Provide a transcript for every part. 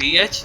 TH۔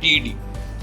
TD۔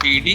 TD،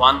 1،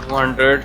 200،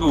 2،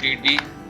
TD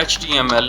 HTML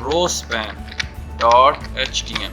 rospan.html.